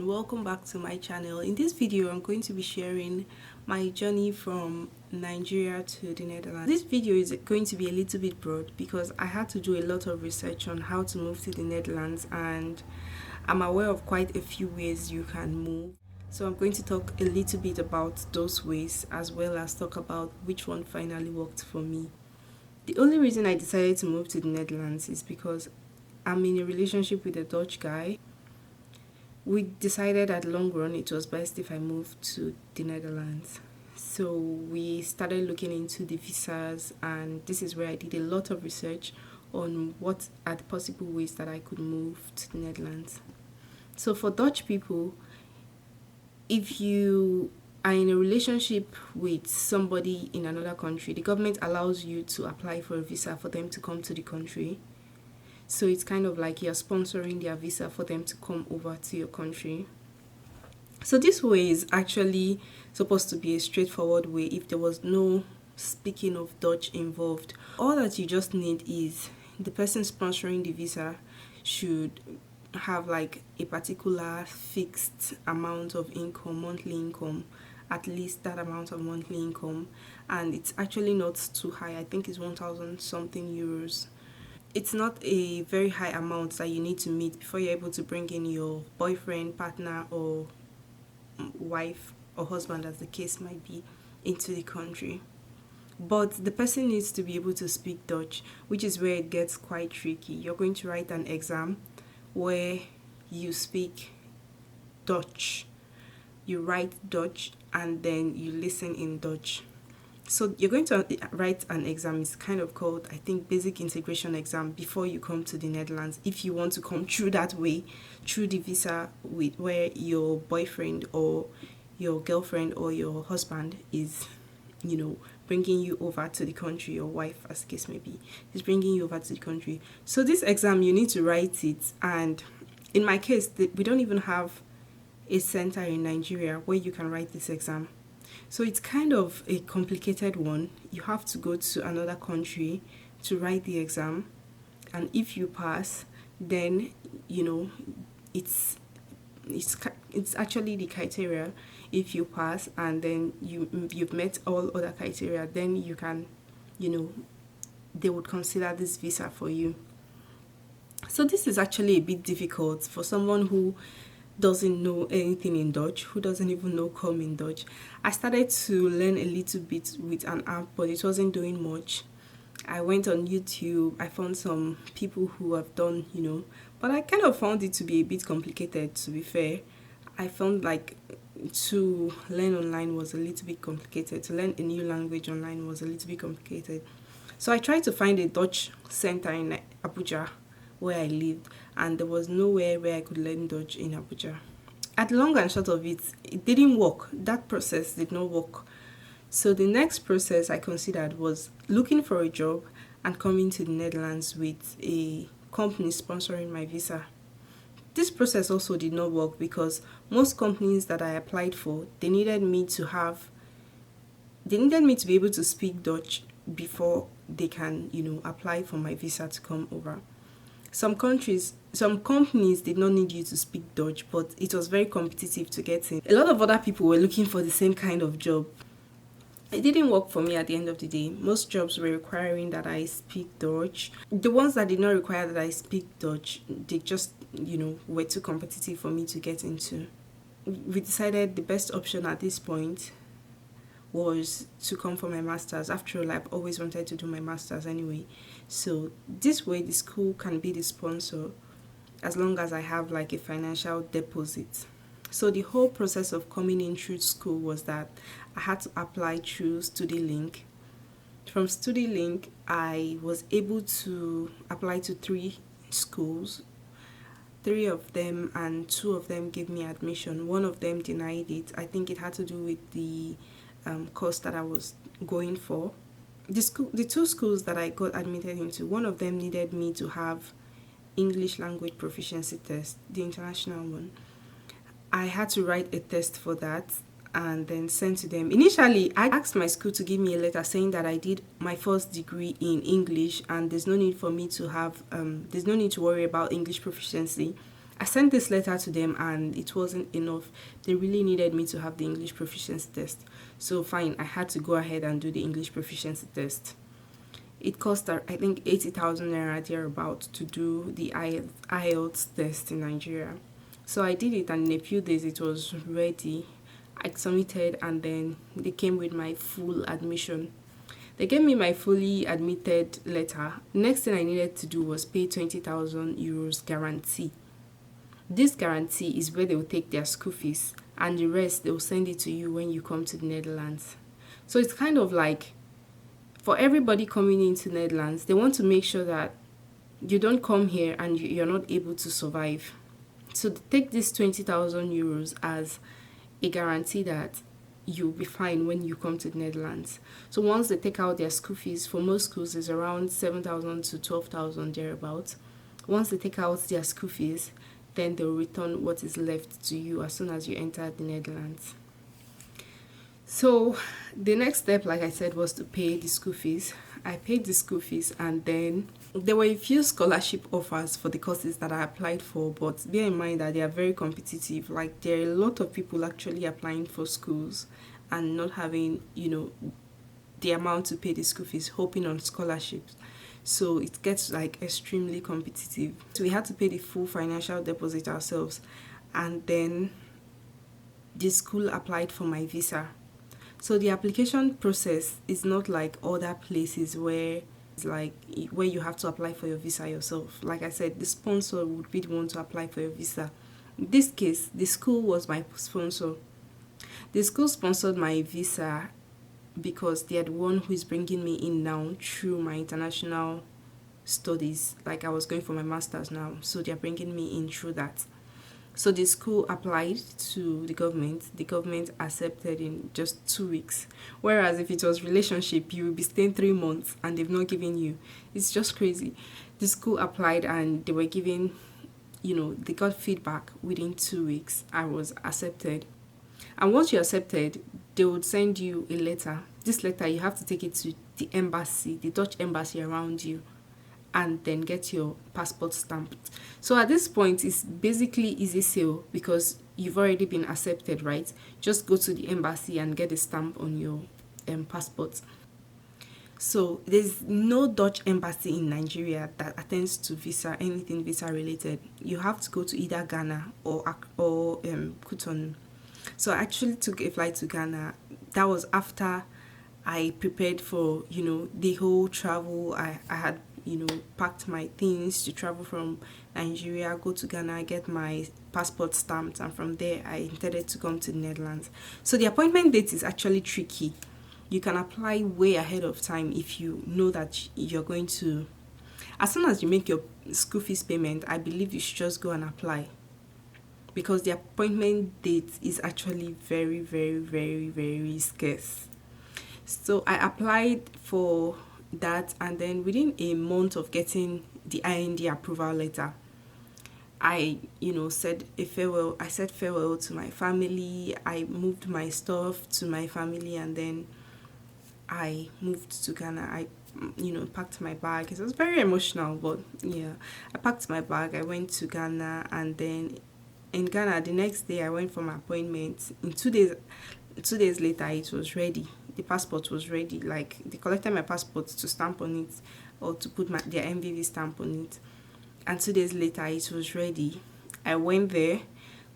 Welcome back to my channel. In this video I'm going to be sharing my journey from Nigeria to the Netherlands. This video is going to be a little bit broad because I had to do a lot of research on how to move to the Netherlands, and I'm aware of quite a few ways you can move. So I'm going to talk a little bit about those ways, as well as talk about which one finally worked for me. The only reason I decided to move to the Netherlands is because I'm in a relationship with a Dutch guy. We decided at long run it was best if I moved to the Netherlands. So we started looking into the visas, and this is where I did a lot of research on what are the possible ways that I could move to the Netherlands. So for Dutch people, if you are in a relationship with somebody in another country, the government allows you to apply for a visa for them to come to the country. So it's kind of like you're sponsoring their visa for them to come over to your country. So this way is actually supposed to be a straightforward way if there was no speaking of Dutch involved. All that you just need is the person sponsoring the visa should have like a particular fixed amount of income, monthly income, at least that amount of monthly income, and it's actually not too high. I think it's 1,000 something euros. It's not a very high amount that you need to meet before you're able to bring in your boyfriend, partner, or wife or husband, as the case might be, into the country. But the person needs to be able to speak Dutch, which is where it gets quite tricky. You're going to write an exam where you speak Dutch. You write Dutch and then you listen in Dutch. So you're going to write an exam. It's kind of called, I think, basic integration exam before you come to the Netherlands. If you want to come through that way, through the visa with where your boyfriend or your girlfriend or your husband is, bringing you over to the country, your wife, as the case may be, is bringing you over to the country. So this exam, you need to write it. And in my case, we don't even have a center in Nigeria where you can write this exam. So it's kind of a complicated one. You have to go to another country to write the exam, and if you pass, then it's actually the criteria. If you pass and then you've met all other criteria, then you can, they would consider this visa for you. So this is actually a bit difficult for someone who doesn't know anything in Dutch, who doesn't even know come in Dutch. I started to learn a little bit with an app, but it wasn't doing much. I went on YouTube, I found some people who have done, but I kind of found it to be a bit complicated, to be fair. I found like to learn online was a little bit complicated. To learn a new language online was a little bit complicated. So I tried to find a Dutch center in Abuja, where I lived, and there was nowhere where I could learn Dutch in Abuja. At long and short of it, it didn't work. That process did not work. So the next process I considered was looking for a job and coming to the Netherlands with a company sponsoring my visa. This process also did not work because most companies that I applied for, they needed me to be able to speak Dutch before they can, apply for my visa to come over. Some companies did not need you to speak Dutch, but it was very competitive to get in. A lot of other people were looking for the same kind of job. It didn't work for me at the end of the day. Most jobs were requiring that I speak Dutch. The ones that did not require that I speak Dutch, they just, were too competitive for me to get into. We decided the best option at this point was to come for my master's. After all, I've always wanted to do my master's anyway. So this way the school can be the sponsor as long as I have like a financial deposit. So the whole process of coming in through school was that I had to apply through StudyLink. From StudyLink, I was able to apply to 3 schools. three of them, and two of them gave me admission. One of them denied it. I think it had to do with the course that I was going for. The two schools that I got admitted into, one of them needed me to have English language proficiency test, the international one. I had to write a test for that and then send to them. Initially, I asked my school to give me a letter saying that I did my first degree in English and there's no need for me to have, there's no need to worry about English proficiency. I sent this letter to them and it wasn't enough. They really needed me to have the English proficiency test. So fine, I had to go ahead and do the English proficiency test. It cost, I think, 80,000 naira thereabout to do the IELTS test in Nigeria. So I did it and in a few days it was ready. I submitted and then they came with my full admission. They gave me my fully admitted letter. Next thing I needed to do was pay 20,000 euros guarantee. This guarantee is where they will take their school fees and the rest they will send it to you when you come to the Netherlands. So it's kind of like, for everybody coming into Netherlands, they want to make sure that you don't come here and you're not able to survive. So they take this 20,000 euros as a guarantee that you'll be fine when you come to the Netherlands. So once they take out their school fees, for most schools is around 7,000 to 12,000 thereabouts. Once they take out their school fees, then they'll return what is left to you as soon as you enter the Netherlands. So the next step, like I said, was to pay the school fees. I paid the school fees and then there were a few scholarship offers for the courses that I applied for, but bear in mind that they are very competitive. Like there are a lot of people actually applying for schools and not having, the amount to pay the school fees, hoping on scholarships. So it gets like extremely competitive. So we had to pay the full financial deposit ourselves and then the school applied for my visa. So the application process is not like other places where it's like where you have to apply for your visa yourself. Like I said, the sponsor would be the one to apply for your visa. In this case, the school was my sponsor. The school sponsored my visa because they are the one who is bringing me in now through my international studies. Like I was going for my master's now, so they are bringing me in through that. So the school applied to the government. The government accepted in just 2 weeks. Whereas if it was relationship, you will be staying 3 months and they've not given you. It's just crazy. The school applied and they were giving, they got feedback within 2 weeks. I was accepted. And once you're accepted, they would send you a letter. This letter, you have to take it to the embassy, the Dutch embassy around you, and then get your passport stamped. So at this point, it's basically easy sale because you've already been accepted, right? Just go to the embassy and get a stamp on your passport. So there's no Dutch embassy in Nigeria that attends to visa, anything visa related. You have to go to either Ghana or Cotonou. So I actually took a flight to Ghana. That was after I prepared for, the whole travel. I had packed my things to travel from Nigeria, go to Ghana, get my passport stamped, and from there I intended to come to the Netherlands. So the appointment date is actually tricky. You can apply way ahead of time if you know that you're going to, as soon as you make your school fees payment, I believe you should just go and apply, because the appointment date is actually very, very, very, very scarce. So I applied for that, and then within a month of getting the IND approval letter, I said farewell to my family. I moved my stuff to my family and then I moved to Ghana. I packed my bag. It was very emotional, but yeah, I packed my bag. I went to Ghana, and then in Ghana the next day I went for my appointment. In 2 days later it was ready. The passport was ready. Like they collected my passport to stamp on it or to put their MVV stamp on it, and 2 days later it was ready. I went there,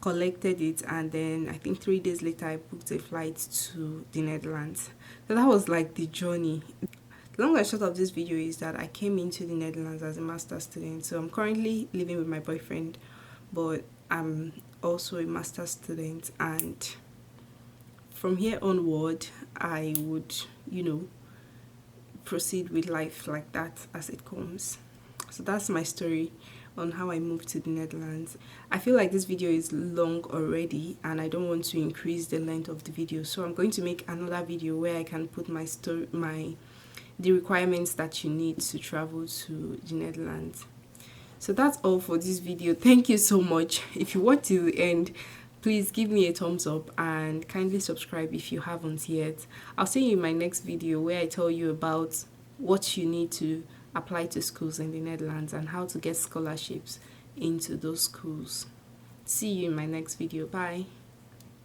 collected it, and then I think 3 days later I booked a flight to the Netherlands. So that was like the journey. The long and short of this video is that I came into the Netherlands as a master's student. So I'm currently living with my boyfriend, but I'm also a master's student, and from here onward I would proceed with life like that as it comes. So that's my story on how I moved to the Netherlands. I feel like this video is long already and I don't want to increase the length of the video, so I'm going to make another video where I can put my story, the requirements that you need to travel to the Netherlands. So that's all for this video. Thank you so much. If you watch till the end, please give me a thumbs up and kindly subscribe if you haven't yet. I'll see you in my next video where I tell you about what you need to apply to schools in the Netherlands and how to get scholarships into those schools. See you in my next video. Bye.